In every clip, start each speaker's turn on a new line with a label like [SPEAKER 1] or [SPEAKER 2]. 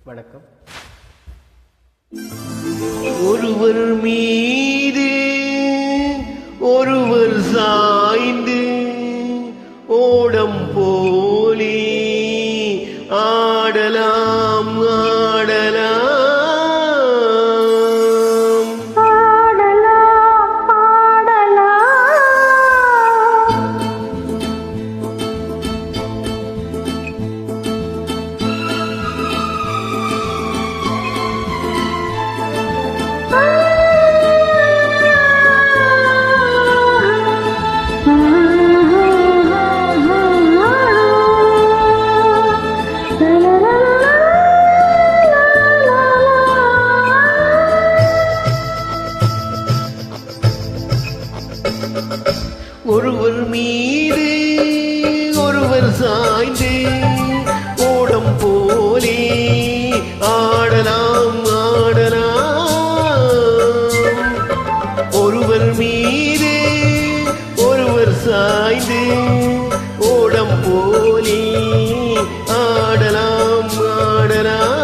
[SPEAKER 1] வணக்கம். ஒருவர் மீது ஒருவர் சாய்ந்து ஓடம் போலே ஆடலாம் ஆடலாம். ஒருவர் மீது ஒருவர் சாய்ந்து ஓடம் போலே ஆடலாம் ஆடலாம். ஒருவர் மீது ஒருவர் சாய்ந்து ஓடம் போலே ஆடலாம் ஆடலாம்.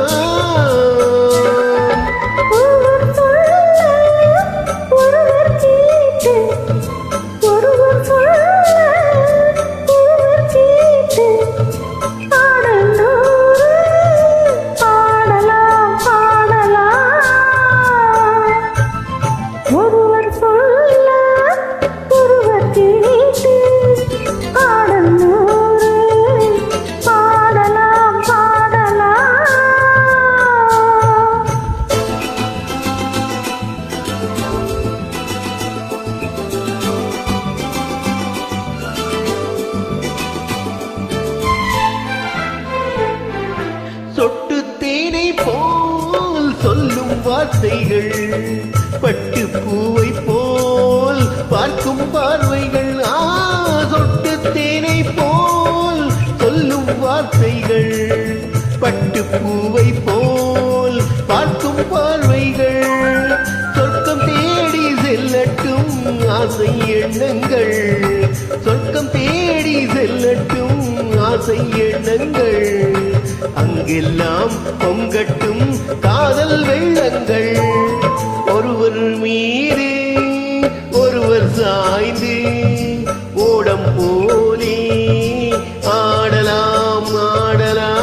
[SPEAKER 1] சொட்டு தேனை போல் சொல்லும் வார்த்தைகள், பட்டு பூவை போல் பார்க்கும் பார்வைகள். சொட்டு தேனை போல் சொல்லும் வார்த்தைகள், பட்டு பூவை போல் பார்க்கும் பார்வைகள். சொர்க்கம் தேடி செல்லட்டும் ஆசை எண்ணங்கள், சொர்க்கம் தேடி செல்லட்டும் ஆசை எண்ணங்கள். அங்கெல்லாம் பொங்கட்டும் காதல் வெள்ளங்கள். ஒருவர் மீது ஒருவர் சாய்ந்து ஓடம் போலே ஆடலாம் ஆடலாம்.